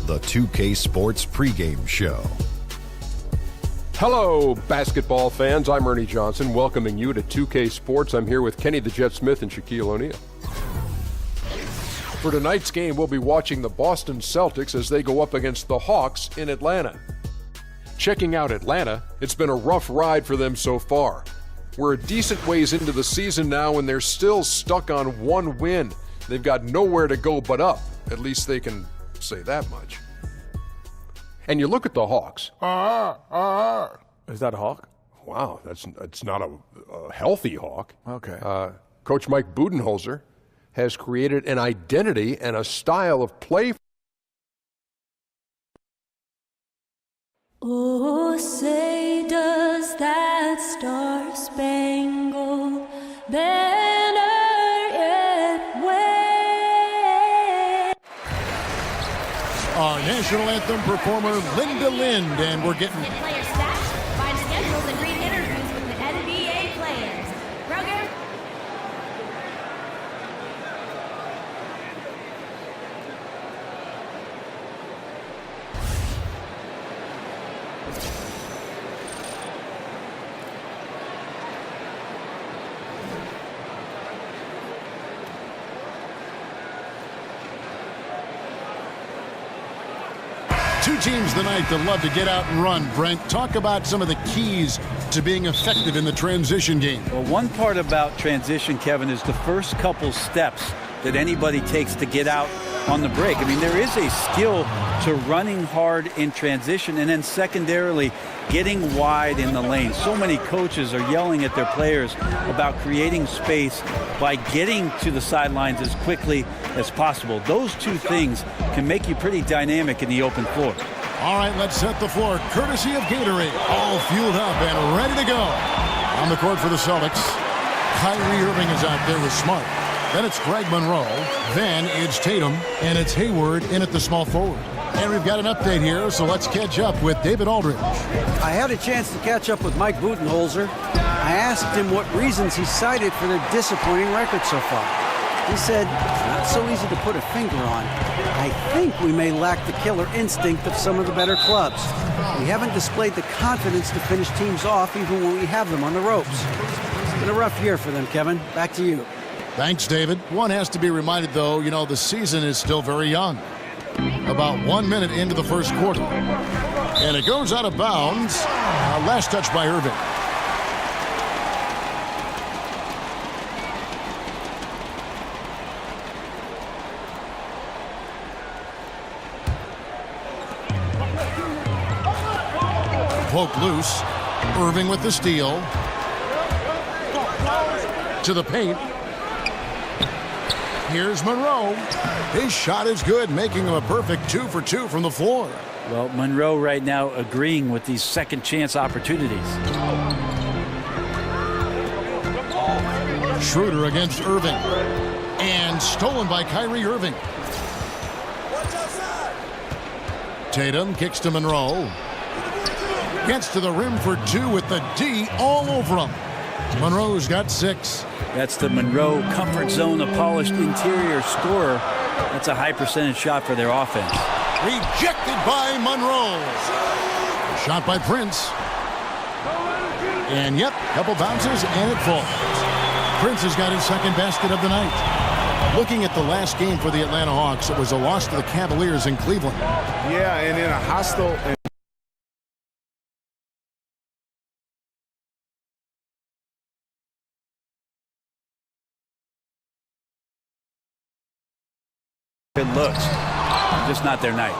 The 2K Sports pregame show. Hello, basketball fans. I'm Ernie Johnson, welcoming you to 2K Sports. I'm here with Kenny the Jet Smith and Shaquille O'Neal. For tonight's game, we'll be watching the Boston Celtics as they go up against the Hawks in Atlanta. Checking out Atlanta, it's been a rough ride for them so far. We're a decent ways into the season now, and they're still stuck on one win. They've got nowhere to go but up. At least they can say that much. And you look at the Hawks. Is that a hawk? Wow, that's not a healthy hawk. Okay. Coach Mike Budenholzer has created an identity and a style of play. Oh, say does that star-spangled banner yet wave? Our national anthem performer, Linda Lind, and we're getting Player stats, find schedules, and read interviews with the NBA players. Roger. two teams tonight that love to get out and run. Brent, talk about some of the keys to being effective in the transition game. Well, one part about transition, Kevin, is the first couple steps that anybody takes to get out on the break. I mean, there is a skill to running hard in transition, and then secondarily, getting wide in the lane. So many coaches are yelling at their players about creating space by getting to the sidelines as quickly as possible. Those two things can make you pretty dynamic in the open floor. All right, let's set the floor. Courtesy of Gatorade, all fueled up and ready to go. On the court for the Celtics, Kyrie Irving is out there with Smart. Then it's Greg Monroe. Then it's Tatum. And it's Hayward in at the small forward. And we've got an update here, so let's catch up with David Aldridge. I had a chance to catch up with Mike Budenholzer. I asked him what reasons he cited for their disappointing record so far. He said, it's not so easy to put a finger on. I think we may lack the killer instinct of some of the better clubs. We haven't displayed the confidence to finish teams off even when we have them on the ropes. It's been a rough year for them, Kevin. Back to you. Thanks, David. One has to be reminded, though, the season is still very young. About 1 minute into the first quarter. And it goes out of bounds. Last touch by Irving. Poke loose. Irving with the steal. To the paint. Here's Monroe. His shot is good, making him a perfect 2 for 2 from the floor. Well, Monroe right now agreeing with these second chance opportunities. Schroeder against Irving. And stolen by Kyrie Irving. Tatum kicks to Monroe. Gets to the rim for 2 with the D all over him. Monroe's got 6. That's the Monroe comfort zone, a polished interior scorer. That's a high percentage shot for their offense. Rejected by Monroe. Shot by Prince. And couple bounces and it falls. Prince has got his second basket of the night. Looking at the last game for the Atlanta Hawks, it was a loss to the Cavaliers in Cleveland. Yeah, and in a hostile Good looks, just not their night.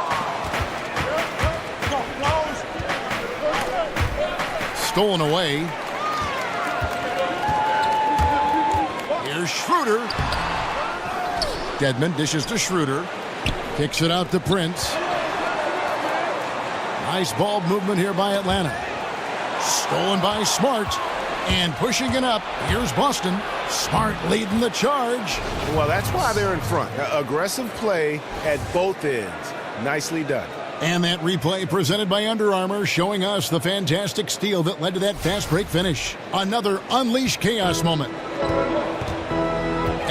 Stolen away. Here's Schroeder. Dedmon dishes to Schroeder. Kicks it out to Prince. Nice ball movement here by Atlanta. Stolen by Smart. And pushing it up. Here's Boston. Smart leading the charge. Well, that's why they're in front. Aggressive play at both ends. Nicely done. And that replay presented by Under Armour, showing us the fantastic steal that led to that fast break finish. Another unleashed chaos moment.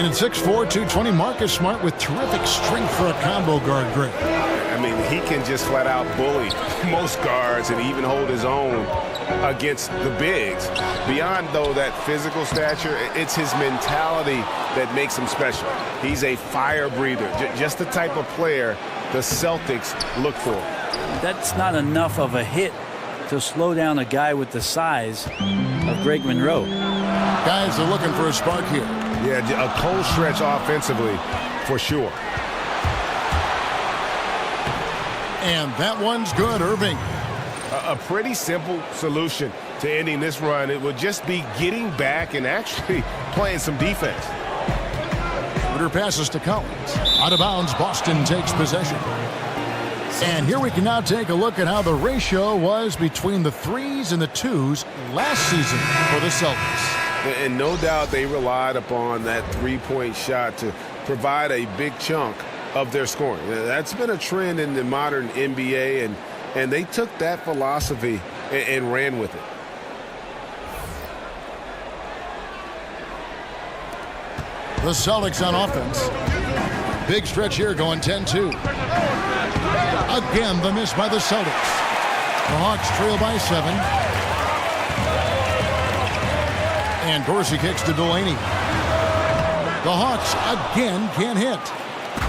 And at 6'4", 220, Marcus Smart with terrific strength for a combo guard grip. I mean, he can just flat out bully most guards and even hold his own against the bigs. Beyond, though, that physical stature, it's his mentality that makes him special. He's a fire breather, just the type of player the Celtics look for. That's not enough of a hit to slow down a guy with the size of Greg Monroe. Guys are looking for a spark here. Yeah, a cold stretch offensively for sure. And that one's good, Irving. A pretty simple solution to ending this run. It would just be getting back and actually playing some defense. Twitter passes to Collins. Out of bounds, Boston takes possession. And here we can now take a look at how the ratio was between the threes and the twos last season for the Celtics. And no doubt they relied upon that three-point shot to provide a big chunk of their scoring. That's been a trend in the modern NBA, and they took that philosophy and ran with it. The Celtics on offense. Big stretch here going 10-2. Again, the miss by the Celtics. The Hawks trail by 7. And Dorsey kicks to Delaney. The Hawks again can't hit.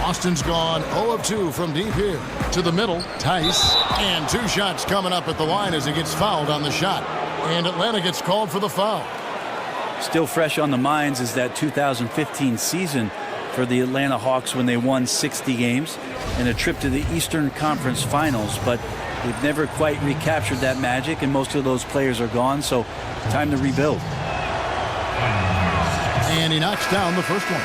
Boston's gone 0 of 2 from deep here. To the middle, Tice. And 2 shots coming up at the line as he gets fouled on the shot. And Atlanta gets called for the foul. Still fresh on the minds is that 2015 season for the Atlanta Hawks when they won 60 games and a trip to the Eastern Conference Finals. But they've never quite recaptured that magic, and most of those players are gone, so time to rebuild. And he knocks down the first one.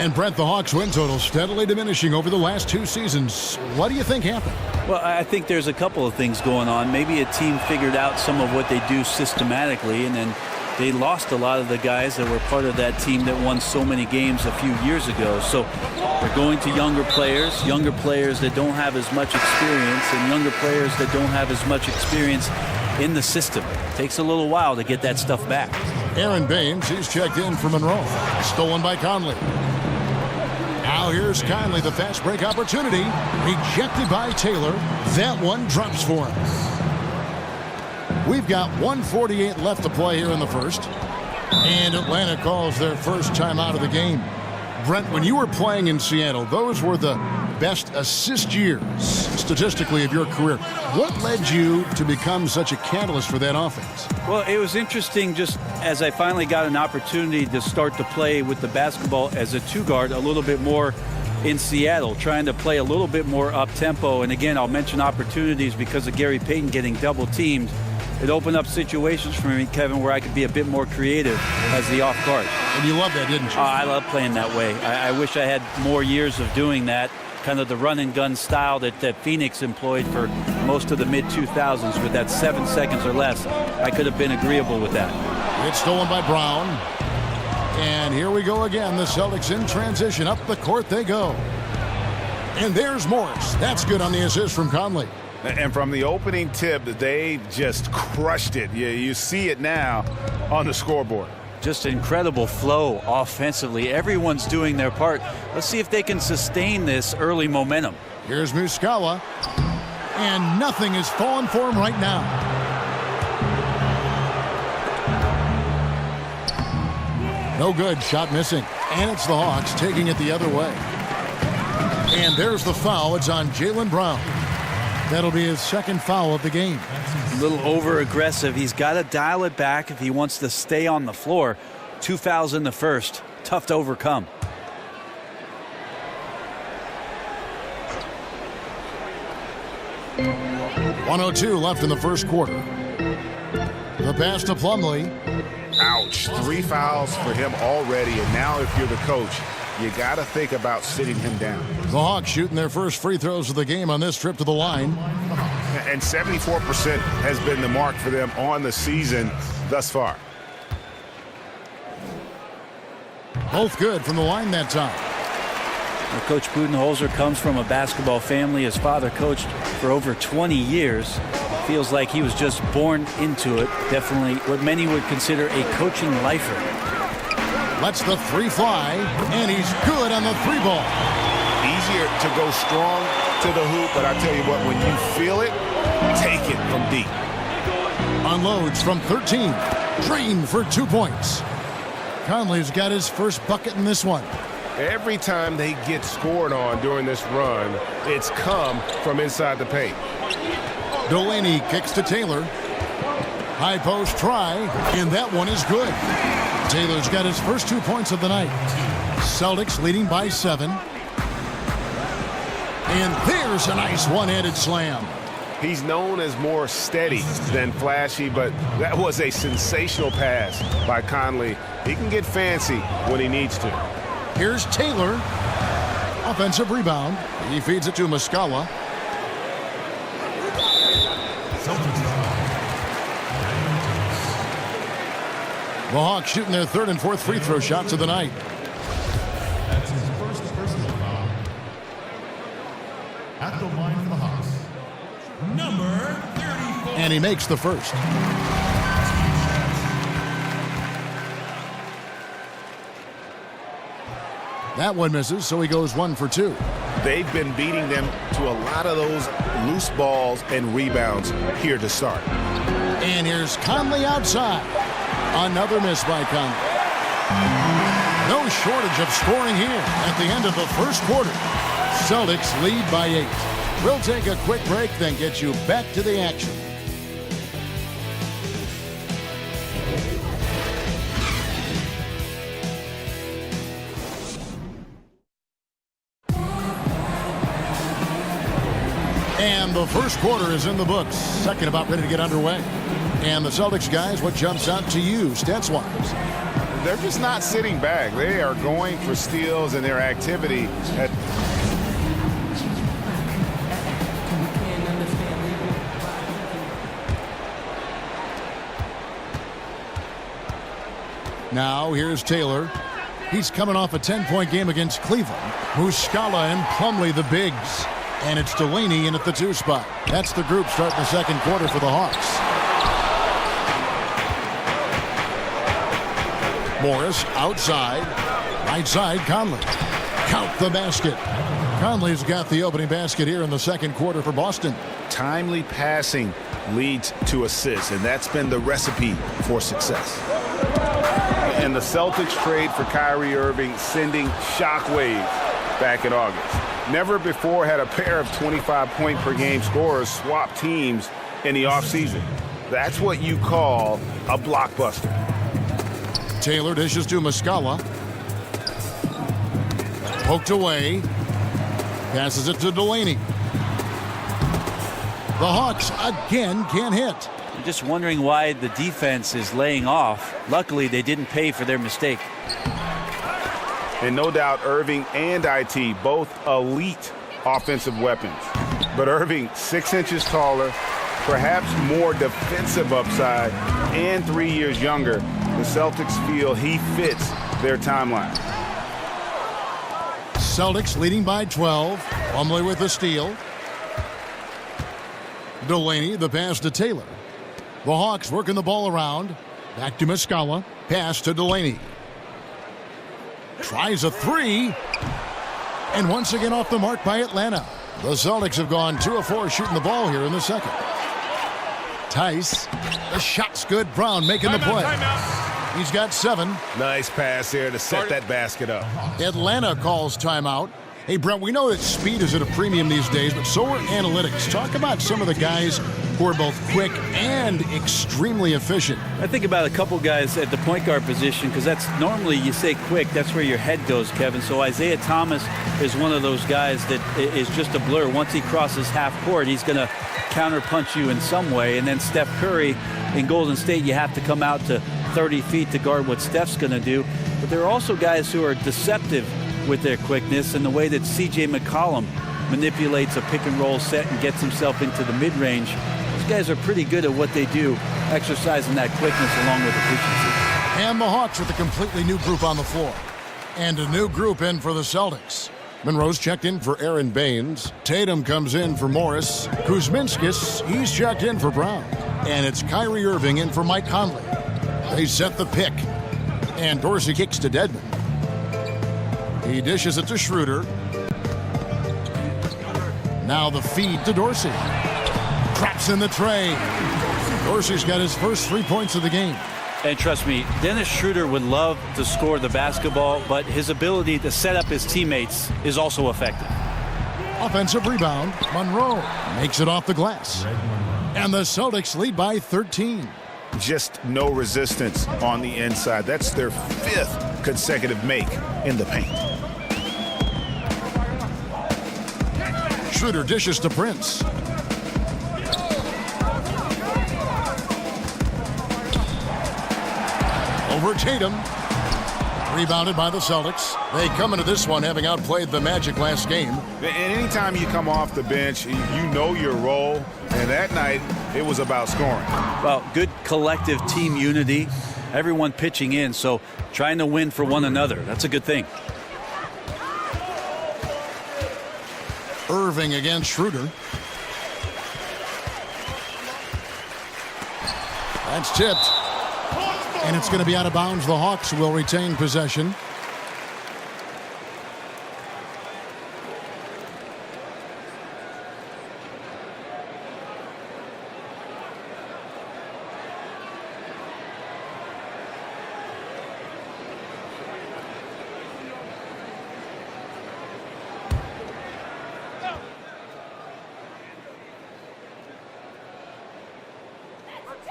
And Brent, the Hawks win total steadily diminishing over the last 2 seasons. What do you think happened? Well, I think there's a couple of things going on. Maybe a team figured out some of what they do systematically, and then they lost a lot of the guys that were part of that team that won so many games a few years ago. So they're going to younger players that don't have as much experience, and younger players that don't have as much experience in the system. It takes a little while to get that stuff back. Aaron Baines, he's checked in for Monroe. Stolen by Conley. Now here's Conley, the fast break opportunity. Rejected by Taylor. That one drops for him. We've got 1:48 left to play here in the first. And Atlanta calls their first timeout of the game. Brent, when you were playing in Seattle, those were the best assist years statistically of your career. What led you to become such a catalyst for that offense? Well, it was interesting just as I finally got an opportunity to start to play with the basketball as a 2-guard a little bit more in Seattle, trying to play a little bit more up-tempo. And again, I'll mention opportunities because of Gary Payton getting double-teamed. It opened up situations for me, Kevin, where I could be a bit more creative as the off guard. And you loved that, didn't you? I love playing that way. I wish I had more years of doing that, kind of the run-and-gun style that Phoenix employed for most of the mid-2000s with that 7 seconds or less. I could have been agreeable with that. It's stolen by Brown. And here we go again. The Celtics in transition. Up the court they go. And there's Morris. That's good on the assist from Conley. And from the opening tip, they just crushed it. You see it now on the scoreboard. Just incredible flow offensively. Everyone's doing their part. Let's see if they can sustain this early momentum. Here's Muscala. And nothing is falling for him right now. No good. Shot missing. And it's the Hawks taking it the other way. And there's the foul. It's on Jaylen Brown. That'll be his second foul of the game. A little over-aggressive. He's got to dial it back if he wants to stay on the floor. 2 fouls in the first. Tough to overcome. .102 left in the first quarter. The pass to Plumlee. Ouch. 3 fouls for him already. And now if you're the coach, you got to think about sitting him down. The Hawks shooting their first free throws of the game on this trip to the line. And 74% has been the mark for them on the season thus far. Both good from the line that time. Well, Coach Budenholzer comes from a basketball family. His father coached for over 20 years. Feels like he was just born into it. Definitely what many would consider a coaching lifer. Lets the three fly, and he's good on the three ball. Easier to go strong to the hoop, but I tell you what, when you feel it, take it from deep. Unloads from 13. Drained for 2 points. Conley's got his first bucket in this one. Every time they get scored on during this run, it's come from inside the paint. Delaney kicks to Taylor. High post try, and that one is good. Taylor's got his first 2 points of the night. Celtics leading by 7. And there's a nice one-handed slam. He's known as more steady than flashy, but that was a sensational pass by Conley. He can get fancy when he needs to. Here's Taylor. Offensive rebound. He feeds it to Muscala. The Hawks shooting their third and fourth free throw shots of the night. That's his first personal foul. At the line for the Hawks, number 34. And he makes the first. That one misses, so he goes 1 for 2. They've been beating them to a lot of those loose balls and rebounds here to start. And here's Conley outside. Another miss by Conley. No shortage of scoring here at the end of the first quarter. Celtics lead by 8. We'll take a quick break, then get you back to the action. And the first quarter is in the books. Second about ready to get underway. And the Celtics guys, what jumps out to you stats-wise? They're just not sitting back. They are going for steals in their activity. Now here's Taylor. He's coming off a 10-point game against Cleveland. Muscala and Plumlee the bigs. And it's Delaney in at the 2 spot. That's the group starting the second quarter for the Hawks. Morris outside. Right side, Conley. Count the basket. Conley's got the opening basket here in the second quarter for Boston. Timely passing leads to assists, and that's been the recipe for success. And the Celtics trade for Kyrie Irving, sending shockwaves back in August. Never before had a pair of 25-point per game scorers swap teams in the offseason. That's what you call a blockbuster. Taylor dishes to Muscala. Poked away. Passes it to Delaney. The Hawks again can't hit. I'm just wondering why the defense is laying off. Luckily, they didn't pay for their mistake. And no doubt Irving and IT, both elite offensive weapons. But Irving, 6 inches taller, perhaps more defensive upside, and 3 years younger. The Celtics feel he fits their timeline. Celtics leading by 12. Plumlee with the steal. Delaney, the pass to Taylor. The Hawks working the ball around. Back to Muscala. Pass to Delaney. Tries a 3. And once again off the mark by Atlanta. The Celtics have gone 2 of 4 shooting the ball here in the second. Tice. The shot's good. Brown making the play. He's got 7. Nice pass here to set that basket up. Atlanta calls timeout. Hey, Brent, we know that speed is at a premium these days, but so are analytics. Talk about some of the guys who are both quick and extremely efficient. I think about a couple guys at the point guard position, because that's normally you say quick, that's where your head goes, Kevin. So Isaiah Thomas is one of those guys that is just a blur. Once he crosses half court, he's going to counterpunch you in some way. And then Steph Curry in Golden State, you have to come out to 30 feet to guard what Steph's going to do. But there are also guys who are deceptive with their quickness and the way that C.J. McCollum manipulates a pick-and-roll set and gets himself into the mid-range. These guys are pretty good at what they do, exercising that quickness along with efficiency. And the Hawks with a completely new group on the floor. And a new group in for the Celtics. Monroe's checked in for Aaron Baines. Tatum comes in for Morris. Kuzminskis, he's checked in for Brown. And it's Kyrie Irving in for Mike Conley. They set the pick. And Dorsey kicks to Dedmon. He dishes it to Schroeder. Now the feed to Dorsey. Traps in the tray. Dorsey's got his first 3 points of the game. And trust me, Dennis Schroeder would love to score the basketball, but his ability to set up his teammates is also effective. Offensive rebound. Monroe makes it off the glass. And the Celtics lead by 13. Just no resistance on the inside. That's their 5th consecutive make in the paint. Schroeder dishes to Prince. Over Tatum. Rebounded by the Celtics. They come into this one having outplayed the Magic last game. And anytime you come off the bench, you know your role. And that night, it was about scoring. Well, good collective team unity. Everyone pitching in, so trying to win for one another. That's a good thing. Irving against Schroeder. That's tipped. And it's going to be out of bounds. The Hawks will retain possession.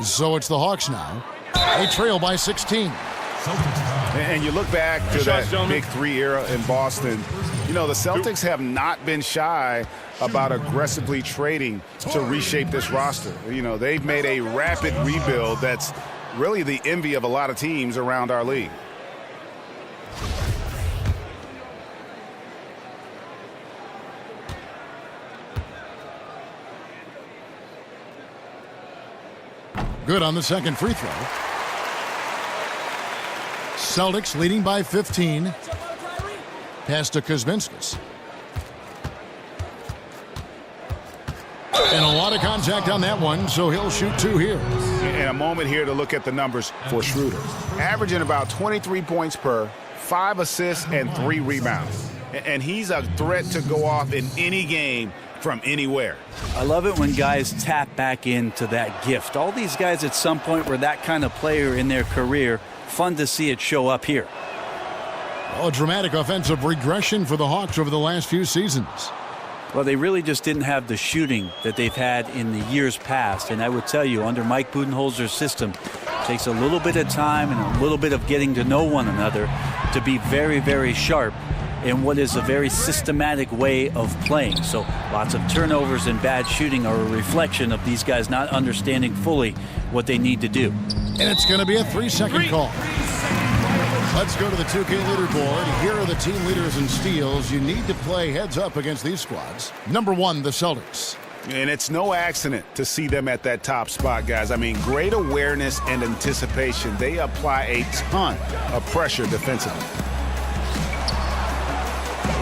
So it's the Hawks now. They trail by 16. And you look back to that Big Three era in Boston. You know, the Celtics have not been shy about aggressively trading to reshape this roster. You know, they've made a rapid rebuild that's really the envy of a lot of teams around our league. Good on the second free throw. Celtics leading by 15. Pass to Kuzminskis. And a lot of contact on that one, so he'll shoot 2 here. And a moment here to look at the numbers for Schroeder. Averaging about 23 points per, 5 assists, and 3 rebounds. And he's a threat to go off in any game from anywhere. I love it when guys tap back into that gift. All these guys at some point were that kind of player in their career. Fun to see it show up here. Oh, a dramatic offensive regression for the Hawks over the last few seasons. Well, they really just didn't have the shooting that they've had in the years past. And I would tell you, under Mike Budenholzer's system, it takes a little bit of time and a little bit of getting to know one another to be very, very sharp in what is a very systematic way of playing. So lots of turnovers and bad shooting are a reflection of these guys not understanding fully what they need to do. And it's going to be a 3-second call. Let's go to the 2K leaderboard. Here are the team leaders in steals. You need to play heads up against these squads. Number 1, the Celtics. And it's no accident to see them at that top spot, guys. I mean, great awareness and anticipation. They apply a ton of pressure defensively.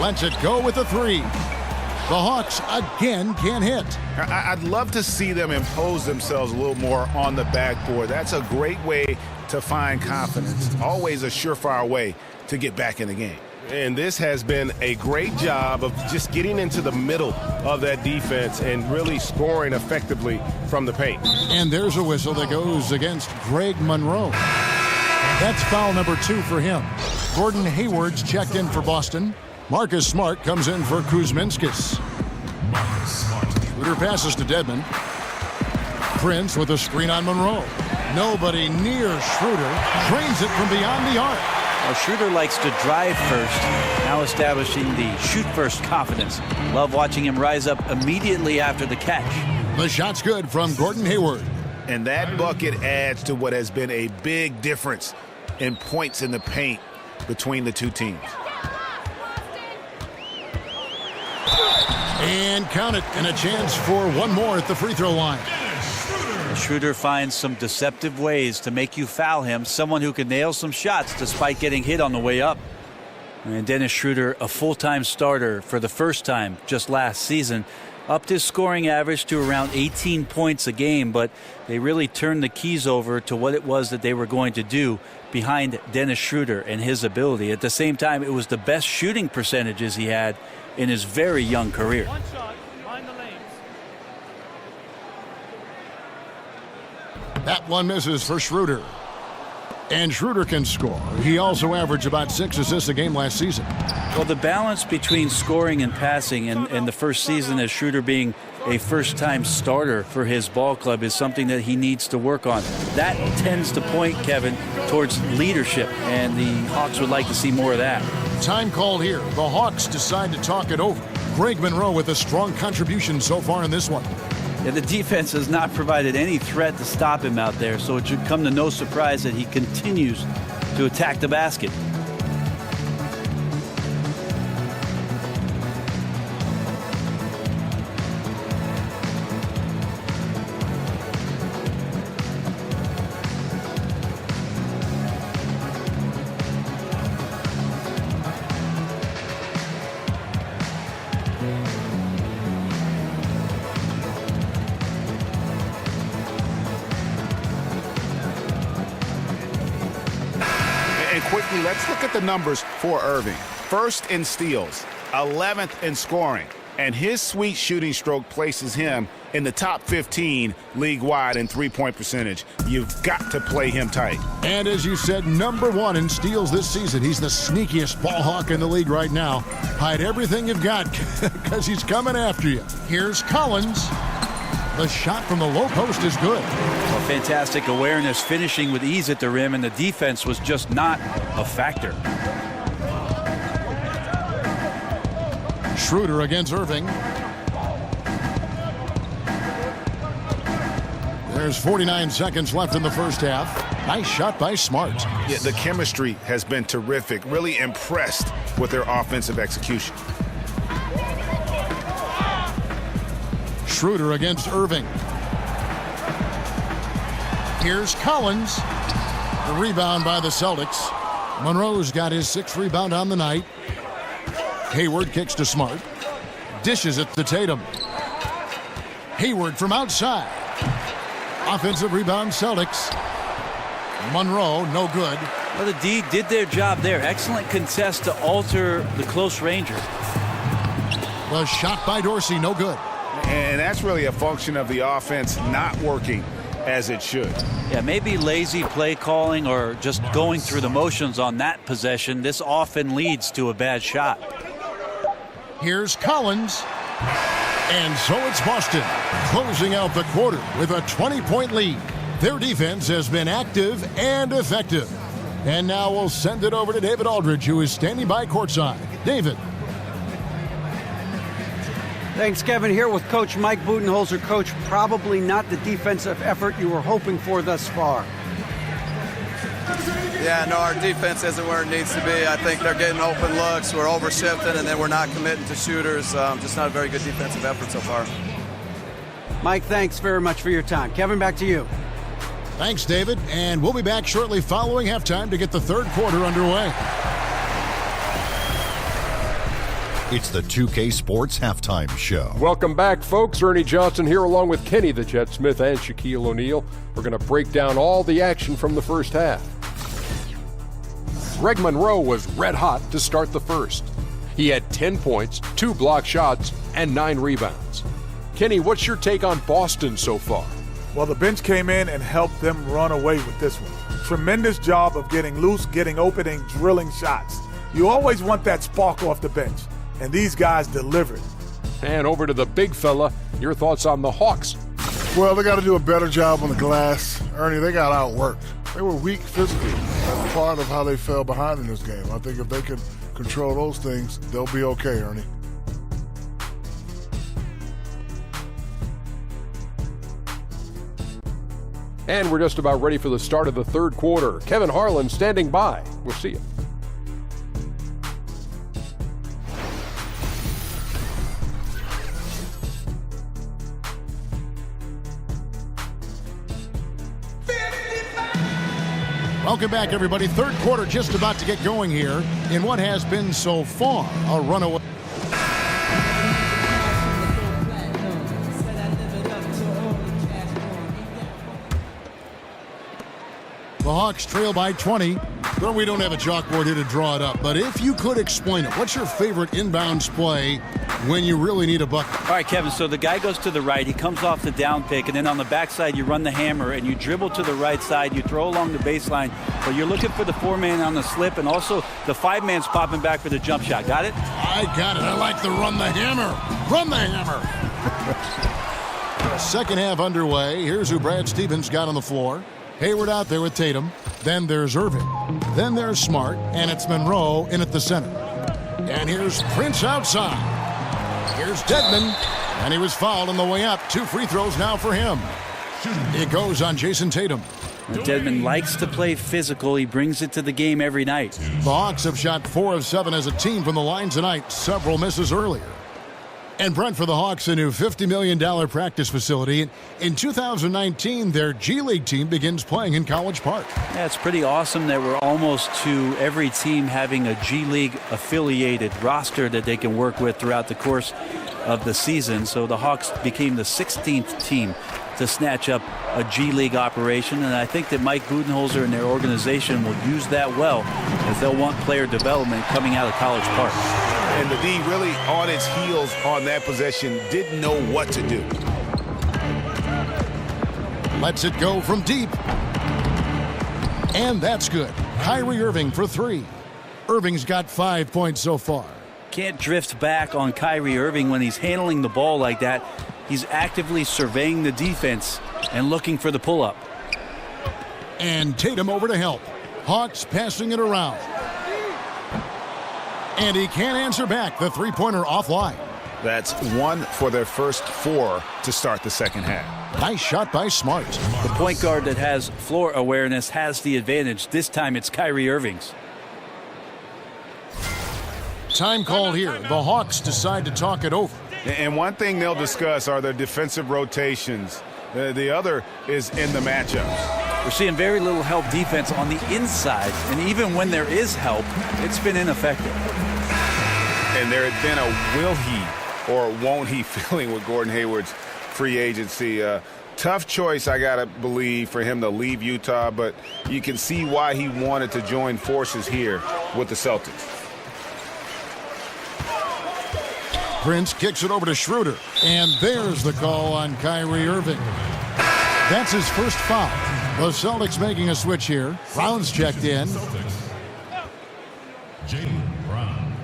Lets it go with the 3. The Hawks again can't hit. I'd love to see them impose themselves a little more on the backboard. That's a great way to find confidence. Always a surefire way to get back in the game. And this has been a great job of just getting into the middle of that defense and really scoring effectively from the paint. And there's a whistle that goes against Greg Monroe. That's foul number 2 for him. Gordon Hayward's checked in for Boston. Marcus Smart comes in for Kuzminskis. Schroeder passes to Dedmon. Prince with a screen on Monroe. Nobody near Schroeder. Drains it from beyond the arc. Well, Schroeder likes to drive first, now establishing the shoot first confidence. Love watching him rise up immediately after the catch. The shot's good from Gordon Hayward. And that bucket adds to what has been a big difference in points in the paint between the two teams. And count it, and a chance for one more at the free throw line. Schroeder finds some deceptive ways to make you foul him, someone who can nail some shots despite getting hit on the way up. And Dennis Schroeder, a full-time starter for the first time just last season, upped his scoring average to around 18 points a game, but they really turned the keys over to what it was that they were going to do behind Dennis Schroeder and his ability. At the same time, it was the best shooting percentages he had in his very young career. One shot, behind the lanes. That one misses for Schroeder. And Schroeder can score. He also averaged about 6 assists a game last season. Well, the balance between scoring and passing and the first season as Schroeder being a first-time starter for his ball club is something that he needs to work on. That tends to point, Kevin, towards leadership, and the Hawks would like to see more of that. Time called here. The Hawks decide to talk it over. Greg Monroe with a strong contribution so far in this one. Yeah, the defense has not provided any threat to stop him out there, so it should come to no surprise that he continues to attack the basket. Quickly, let's look at the numbers for Irving. First in steals, 11th in scoring, and his sweet shooting stroke places him in the top 15 league-wide in three-point percentage. You've got to play him tight. And as you said, #1 in steals this season. He's the sneakiest ball hawk in the league right now. Hide everything you've got because he's coming after you. Here's Collins. The shot from the low post is good. Well, fantastic awareness, finishing with ease at the rim, and the defense was just not a factor. Schroeder against Irving. There's 49 seconds left in the first half. Nice shot by Smart. Yeah, the chemistry has been terrific. Really impressed with their offensive execution. Schroeder against Irving. Here's Collins. The rebound by the Celtics. Monroe's got his 6th rebound on the night. Hayward kicks to Smart. Dishes it to Tatum. Hayward from outside. Offensive rebound Celtics. Monroe, no good. Well, the D did their job there. Excellent contest to alter the close ranger. The shot by Dorsey, no good. And that's really a function of the offense not working as it should. Yeah, maybe lazy play calling or just going through the motions on that possession. This often leads to a bad shot. Here's Collins. And so it's Boston closing out the quarter with a 20-point lead. Their defense has been active and effective. And now we'll send it over to David Aldridge, who is standing by courtside. David. Thanks, Kevin. Here with Coach Mike Budenholzer. Coach, probably not the defensive effort you were hoping for thus far. Yeah, no, our defense isn't where it needs to be. I think they're getting open looks. We're over-shifting, and then we're not committing to shooters. Just not a very good defensive effort so far. Mike, thanks very much for your time. Kevin, back to you. Thanks, David. And we'll be back shortly following halftime to get the third quarter underway. It's the 2K Sports Halftime Show. Welcome back, folks. Ernie Johnson here along with Kenny the Jet Smith and Shaquille O'Neal. We're going to break down all the action from the first half. Greg Monroe was red hot to start the first. He had 10 points, 2 block shots, and 9 rebounds. Kenny, what's your take on Boston so far? Well, the bench came in and helped them run away with this one. Tremendous job of getting loose, getting open, and drilling shots. You always want that spark off the bench. And these guys delivered. And over to the big fella, your thoughts on the Hawks? Well, they got to do a better job on the glass. Ernie, they got outworked. They were weak physically. That's part of how they fell behind in this game. I think if they can control those things, they'll be okay, Ernie. And we're just about ready for the start of the third quarter. Kevin Harlan standing by. We'll see you. Welcome back, everybody. Third quarter just about to get going here in what has been so far a runaway. The Hawks trail by 20. Well, we don't have a chalkboard here to draw it up, but if you could explain it, what's your favorite inbounds play when you really need a bucket? All right, Kevin, so the guy goes to the right. He comes off the down pick, and then on the backside, you run the hammer, and you dribble to the right side. You throw along the baseline, but you're looking for the 4-man on the slip, and also the 5-man's popping back for the jump shot. Got it? I got it. I like the run the hammer. Run the hammer. Second half underway. Here's who Brad Stevens got on the floor. Hayward out there with Tatum. Then there's Irving. Then there's Smart. And it's Monroe in at the center. And here's Prince outside. Here's Dedmon. And he was fouled on the way up. 2 free throws now for him. It goes on Jason Tatum. Dedmon likes to play physical. He brings it to the game every night. The Hawks have shot 4 of 7 as a team from the line tonight. Several misses earlier. And Brent, for the Hawks, a new $50 million practice facility. In 2019, their G League team begins playing in College Park. Yeah, it's pretty awesome that we're almost to every team having a G League affiliated roster that they can work with throughout the course of the season. So the Hawks became the 16th team to snatch up a G League operation, and I think that Mike Budenholzer and their organization will use that well, as they'll want player development coming out of College Park. And the D really on its heels on that possession, didn't know what to do. Lets it go from deep. And that's good. Kyrie Irving for 3. Irving's got 5 points so far. Can't drift back on Kyrie Irving when he's handling the ball like that. He's actively surveying the defense and looking for the pull-up. And Tatum over to help. Hawks passing it around. And he can't answer back. The three-pointer offline. That's 1 for their first 4 to start the second half. Nice shot by Smart. The point guard that has floor awareness has the advantage. This time it's Kyrie Irving's. Time called here. The Hawks decide to talk it over. And one thing they'll discuss are their defensive rotations. The other is in the matchups. We're seeing very little help defense on the inside, and even when there is help, it's been ineffective. And there had been a will he or won't he feeling with Gordon Hayward's free agency. Tough choice, I got to believe, for him to leave Utah, but you can see why he wanted to join forces here with the Celtics. Prince kicks it over to Schroeder. And there's the call on Kyrie Irving. That's his first foul. The Celtics making a switch here. Brown's checked in. Jaylen Brown.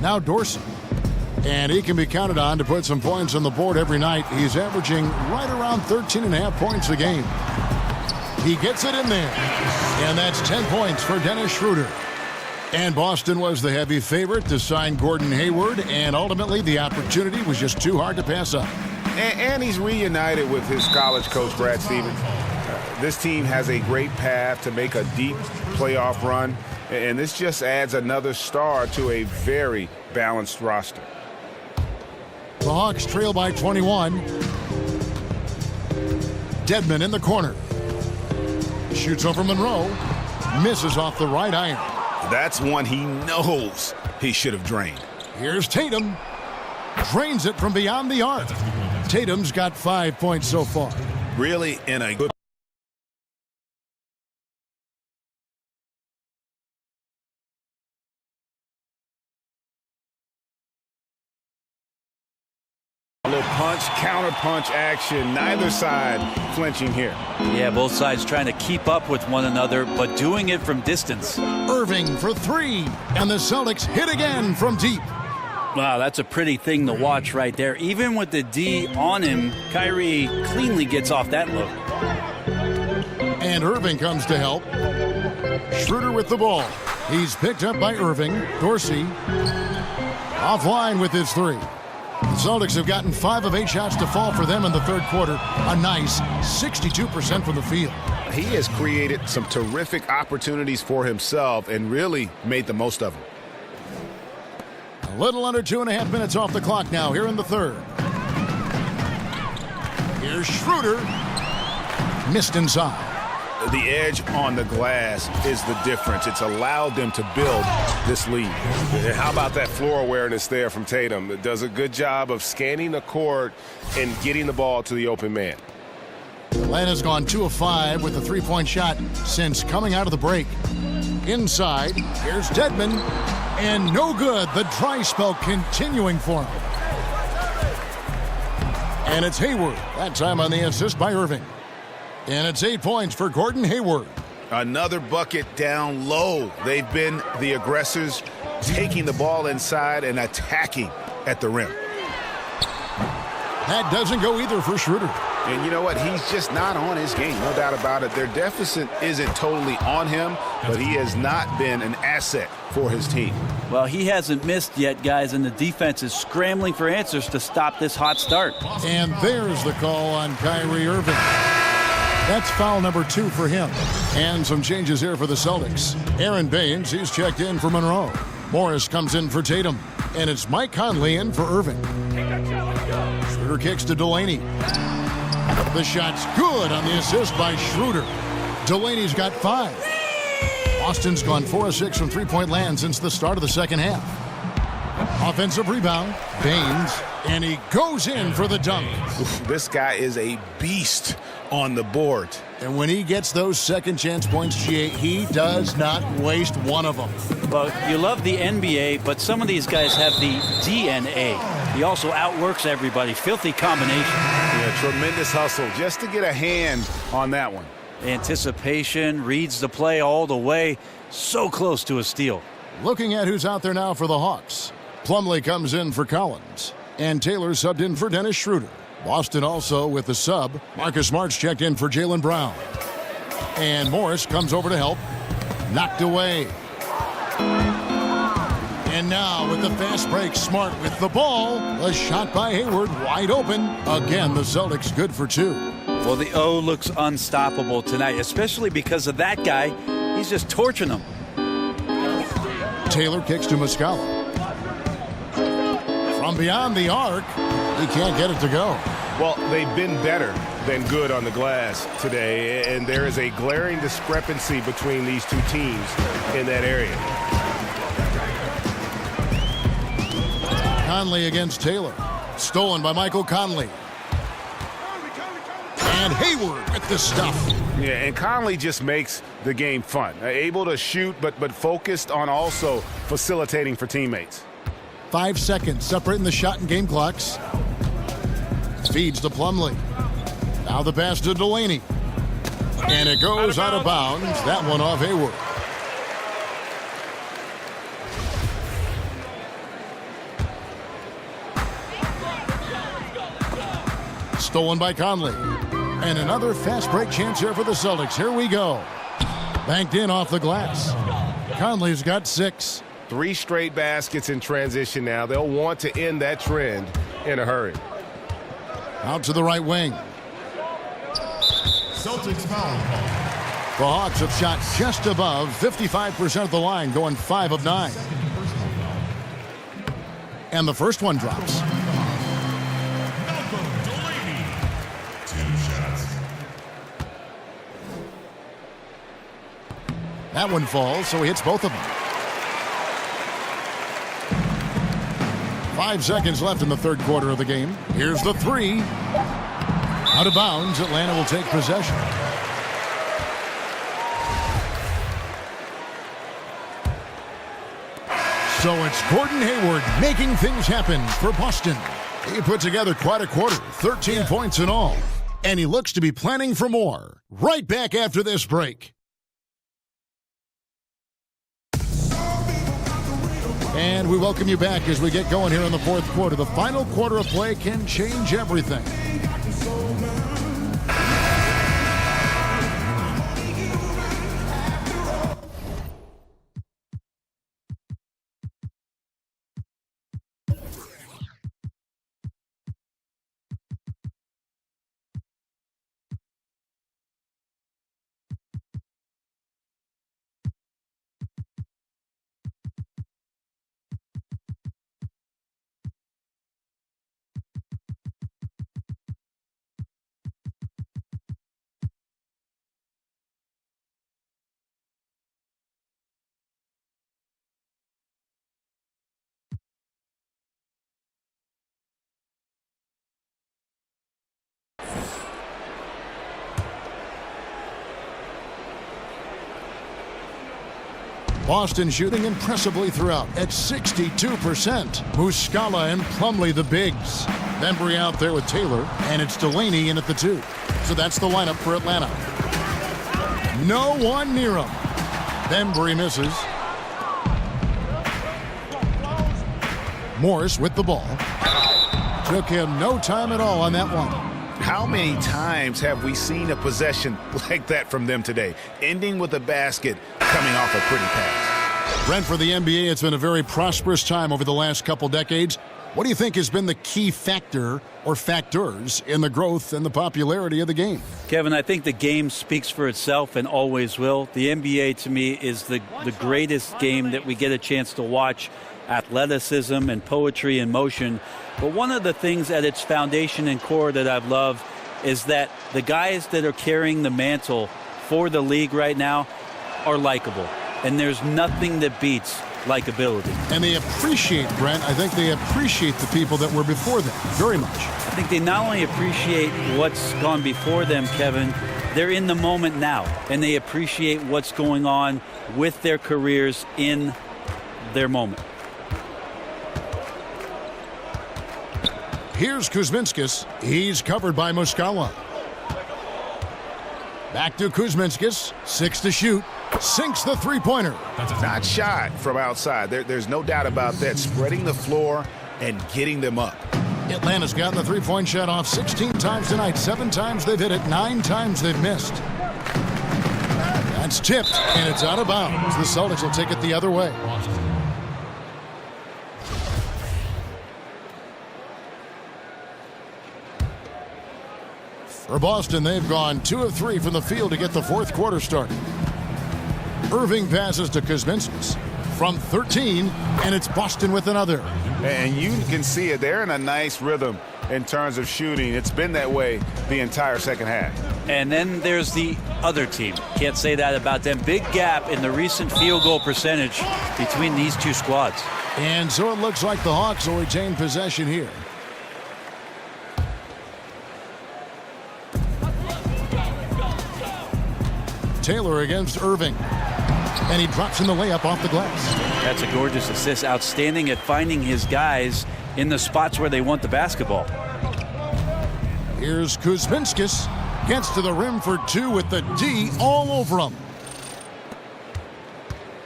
Now Dorsey. And he can be counted on to put some points on the board every night. He's averaging right around 13.5 points a game. He gets it in there. And that's 10 points for Dennis Schroeder. And Boston was the heavy favorite to sign Gordon Hayward, and ultimately the opportunity was just too hard to pass up. And he's reunited with his college coach, Brad Stevens. This team has a great path to make a deep playoff run, and this just adds another star to a very balanced roster. The Hawks trail by 21. Dedmon in the corner. Shoots over Monroe. Misses off the right iron. That's one he knows he should have drained. Here's Tatum. Drains it from beyond the arc. Tatum's got 5 points so far. Really in a good punch, counter-punch action. Neither side flinching here. Yeah, both sides trying to keep up with one another, but doing it from distance. Irving for 3, and the Celtics hit again from deep. Wow, that's a pretty thing to watch right there. Even with the D on him, Kyrie cleanly gets off that look. And Irving comes to help. Schroeder with the ball. He's picked up by Irving. Dorsey offline with his 3. The Celtics have gotten 5 of 8 shots to fall for them in the third quarter. A nice 62% from the field. He has created some terrific opportunities for himself and really made the most of them. A little under 2.5 minutes off the clock now here in the third. Here's Schroeder. Missed inside. the edge on the glass is the difference. It's allowed them to build this lead. How about that floor awareness there from Tatum? It does a good job of scanning the court and getting the ball to the open man. Atlanta's gone 2 of 5 with a three-point shot since coming out of the break. Inside, here's Dedmon, and no good. The dry spell continuing for him. And it's Hayward, that time on the assist by Irving. And it's 8 points for Gordon Hayward. Another bucket down low. They've been the aggressors, taking the ball inside and attacking at the rim. That doesn't go either for Schroeder. And you know what? He's just not on his game, no doubt about it. Their deficit isn't totally on him, but he has not been an asset for his team. Well, he hasn't missed yet, guys, and the defense is scrambling for answers to stop this hot start. And there's the call on Kyrie Irving. That's foul number 2 for him. And some changes here for the Celtics. Aaron Baines, he's checked in for Monroe. Morris comes in for Tatum. And it's Mike Conley in for Irving. Schroeder kicks to Delaney. The shot's good on the assist by Schroeder. Delaney's got 5. Boston's gone 4 of 6 from three-point land since the start of the second half. Offensive rebound, Baines, and he goes in for the dunk. This guy is a beast on the board. And when he gets those second chance points, he does not waste one of them. Well, you love the NBA, but some of these guys have the DNA. He also outworks everybody. Filthy combination. Yeah, tremendous hustle just to get a hand on that one. Anticipation, reads the play all the way. So close to a steal. Looking at who's out there now for the Hawks. Plumlee comes in for Collins. And Taylor subbed in for Dennis Schroeder. Boston also with the sub. Marcus Smart's checked in for Jaylen Brown. And Morris comes over to help. Knocked away. And now with the fast break, Smart with the ball. A shot by Hayward, wide open. Again, the Celtics good for 2. Well, the O looks unstoppable tonight, especially because of that guy. He's just torching them. Taylor kicks to Muscala. From beyond the arc, he can't get it to go. Well, they've been better than good on the glass today, and there is a glaring discrepancy between these two teams in that area. Conley against Taylor. Stolen by Michael Conley. And Hayward with the stuff. Yeah, and Conley just makes the game fun. Able to shoot, but focused on also facilitating for teammates. 5 seconds separating the shot and game clocks. Feeds to Plumlee. Now the pass to Delaney. And it goes out of bounds. That one off Hayward. Stolen by Conley. And another fast break chance here for the Celtics. Here we go. Banked in off the glass. Conley's got 6. 3 straight baskets in transition now. They'll want to end that trend in a hurry. Out to the right wing. Celtics foul. The Hawks have shot just above 55% of the line, going 5 of 9. And the first one drops. That one falls, so he hits both of them. 5 seconds left in the third quarter of the game. Here's the 3. Out of bounds, Atlanta will take possession. So it's Gordon Hayward making things happen for Boston. He put together quite a quarter, 13 points in all. And he looks to be planning for more. Right back after this break. And we welcome you back as we get going here in the fourth quarter. The final quarter of play can change everything. Boston shooting impressively throughout at 62%. Muscala and Plumlee the bigs. Bembry out there with Taylor, and it's Delaney in at the 2. So that's the lineup for Atlanta. No one near him. Bembry misses. Morris with the ball. Took him no time at all on that one. How many times have we seen a possession like that from them today, ending with a basket coming off a pretty pass? Brent, for the NBA, it's been a very prosperous time over the last couple decades. What do you think has been the key factor or factors in the growth and the popularity of the game? Kevin, I think the game speaks for itself and always will. The NBA, to me, is the greatest game that we get a chance to watch. Athleticism and poetry in motion. But one of the things at its foundation and core that I've loved is that the guys that are carrying the mantle for the league right now are likable. And there's nothing that beats likability. And they appreciate, Brent, I think they appreciate the people that were before them very much. I think they not only appreciate what's gone before them, Kevin, they're in the moment now. And they appreciate what's going on with their careers in their moment. Here's Kuzminskis. He's covered by Muscala. Back to Kuzminskis. 6 to shoot. Sinks the three-pointer. Not shot from outside. There's no doubt about that. Spreading the floor and getting them up. Atlanta's gotten the three-point shot off 16 times tonight. 7 times they've hit it. 9 times they've missed. That's tipped, and it's out of bounds. The Celtics will take it the other way. For Boston, they've gone 2 of 3 from the field to get the fourth quarter started. Irving passes to Kuzminskis from 13, and it's Boston with another. And you can see it. They're in a nice rhythm in terms of shooting. It's been that way the entire second half. And then there's the other team. Can't say that about them. Big gap in the recent field goal percentage between these two squads. And so it looks like the Hawks will retain possession here. Taylor against Irving. And he drops in the layup off the glass. That's a gorgeous assist. Outstanding at finding his guys in the spots where they want the basketball. Here's Kuzminskis. Gets to the rim for 2 with the D all over him.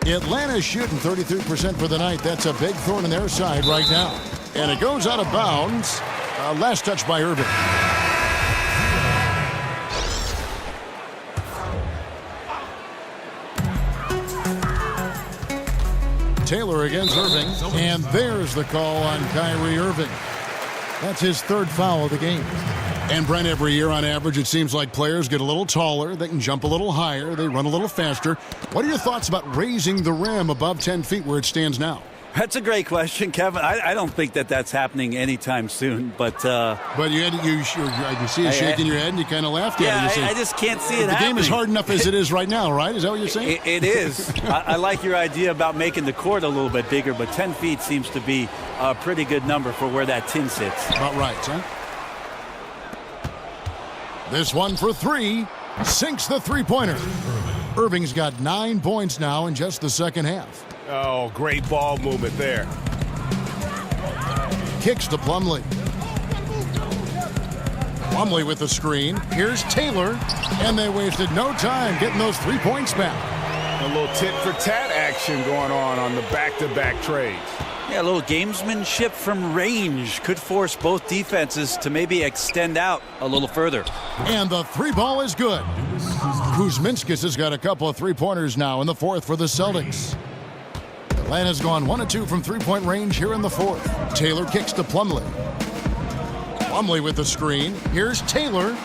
Atlanta's shooting 33% for the night. That's a big thorn in their side right now. And it goes out of bounds. Last touch by Irving. Taylor against Irving, and there's the call on Kyrie Irving. That's his 3rd foul of the game. And Brent, every year on average, it seems like players get a little taller, they can jump a little higher, they run a little faster. What are your thoughts about raising the rim above 10 feet where it stands now? That's a great question, Kevin. I don't think that's happening anytime soon, but you see you shaking your head and you kind of laughed at it. I just can't see it happening. The game is hard enough as it is right now, right? Is that what you're saying? It is. I like your idea about making the court a little bit bigger, but 10 feet seems to be a pretty good number for where that tin sits. About right, huh? This one for 3. Sinks the three-pointer. Irving's got 9 points now in just the second half. Oh, great ball movement there. Kicks to Plumlee. Plumlee with the screen. Here's Taylor. And they wasted no time getting those 3 points back. A little tit-for-tat action going on the back-to-back trades. Yeah, a little gamesmanship from range could force both defenses to maybe extend out a little further. And the 3-ball is good. Kuzminskis has got a couple of 3-pointers now in the 4th for the Celtics. Atlanta's gone 1 of 2 from 3-point range here in the 4th. Taylor kicks to Plumlee. Plumlee with the screen. Here's Taylor.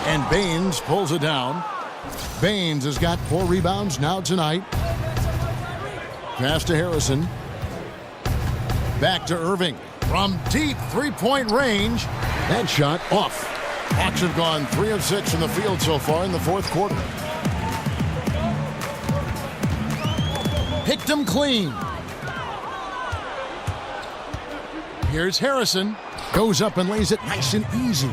And Baines pulls it down. Baines has got 4 rebounds now tonight. Pass to Harrison. Back to Irving. From deep 3-point range. That shot off. Hawks have gone 3 of 6 from the field so far in the 4th quarter. Picked him clean. Here's Harrison. Goes up and lays it nice and easy.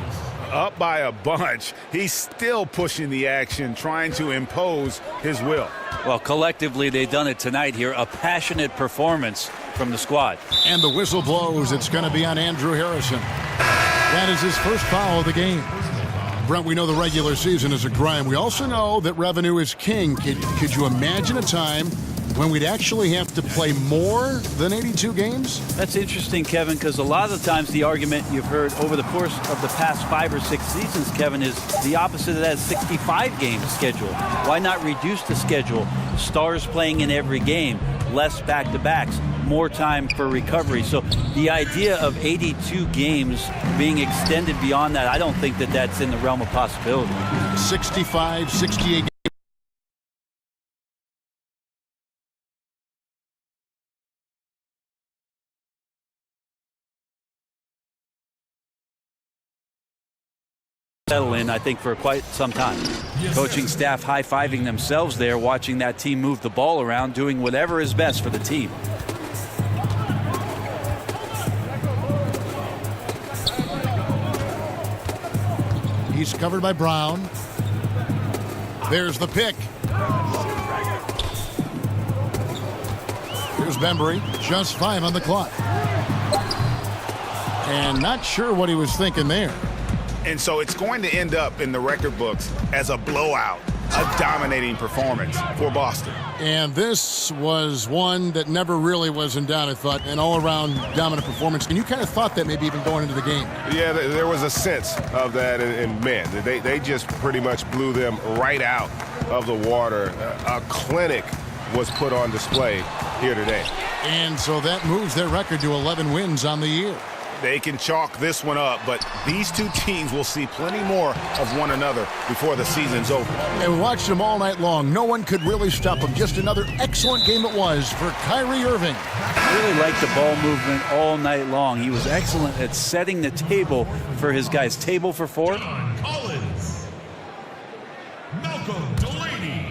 up by a bunch, he's still pushing the action, trying to impose his will. Well, collectively, they've done it tonight here. A passionate performance from the squad. And the whistle blows. It's going to be on Andrew Harrison. That is his first foul of the game. Brent, we know the regular season is a grind. We also know that revenue is king. Could you imagine a time when we'd actually have to play more than 82 games? That's interesting, Kevin, because a lot of the times the argument you've heard over the course of the past 5 or 6 seasons, Kevin, is the opposite of that 65-game schedule. Why not reduce the schedule? Stars playing in every game, less back-to-backs, more time for recovery. So the idea of 82 games being extended beyond that, I don't think that that's in the realm of possibility. 65, 68 settle in, I think, for quite some time. Coaching staff high-fiving themselves there, watching that team move the ball around, doing whatever is best for the team. He's covered by Brown. There's the pick. Here's Bembry. Just 5 on the clock. And not sure what he was thinking there. And so it's going to end up in the record books as a blowout, a dominating performance for Boston. And this was one that never really was in doubt, I thought, an all-around dominant performance. And you kind of thought that maybe even going into the game. Yeah, there was a sense of that, and man, they just pretty much blew them right out of the water. A clinic was put on display here today. And so that moves their record to 11 wins on the year. They can chalk this one up, but these two teams will see plenty more of one another before the season's over. And we watched them all night long. No one could really stop them. Just another excellent game it was for Kyrie Irving. I really liked the ball movement all night long. He was excellent at setting the table for his guys. Table for 4. John Collins. Malcolm Delaney.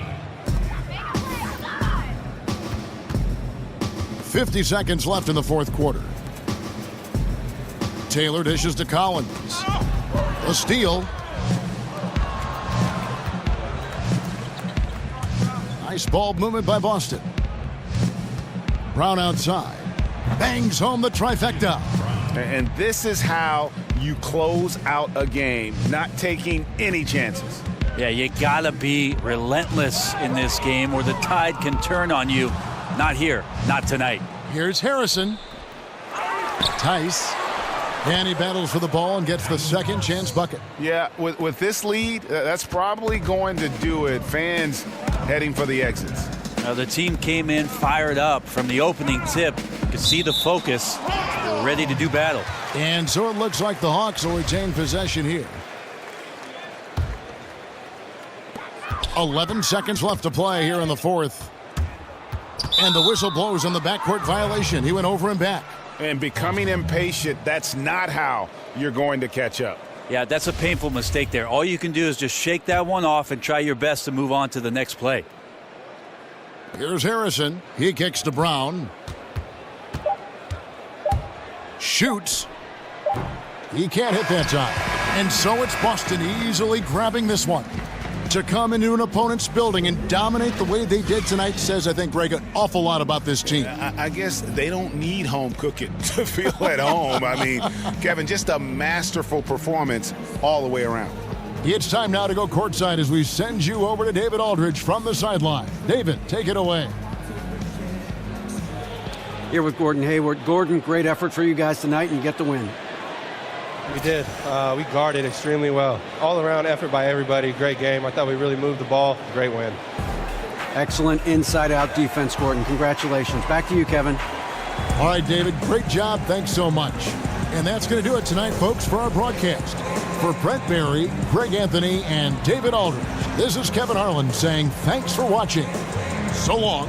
50 seconds left in the fourth quarter. Taylor dishes to Collins. A steal. Nice ball movement by Boston. Brown outside. Bangs home the trifecta. And this is how you close out a game, not taking any chances. Yeah, you gotta be relentless in this game or the tide can turn on you. Not here, not tonight. Here's Harrison. Tice. And he battles for the ball and gets the second chance bucket. Yeah, with this lead, that's probably going to do it. Fans heading for the exits. Now the team came in fired up from the opening tip. You could see the focus. They're ready to do battle. And so it looks like the Hawks will retain possession here. 11 seconds left to play here in the fourth. And the whistle blows on the backcourt violation. He went over and back. And becoming impatient, that's not how you're going to catch up. Yeah, that's a painful mistake there. All you can do is just shake that one off and try your best to move on to the next play. Here's Harrison. He kicks to Brown. Shoots. He can't hit that time. And so it's Boston easily grabbing this one. To come into an opponent's building and dominate the way they did tonight says, I think, Greg, an awful lot about this team. I guess they don't need home cooking to feel at home. I mean, Kevin, just a masterful performance all the way around. It's time now to go courtside as we send you over to David Aldridge from the sideline. David, take it away. Here with Gordon Hayward. Gordon, great effort for you guys tonight, and you get the win. We did. We guarded extremely well. All-around effort by everybody. Great game. I thought we really moved the ball. Great win. Excellent inside-out defense, Gordon. Congratulations. Back to you, Kevin. All right, David, great job. Thanks so much. And that's going to do it tonight, folks, for our broadcast. For Brent Barry, Greg Anthony, and David Aldridge, this is Kevin Harlan saying thanks for watching. So long.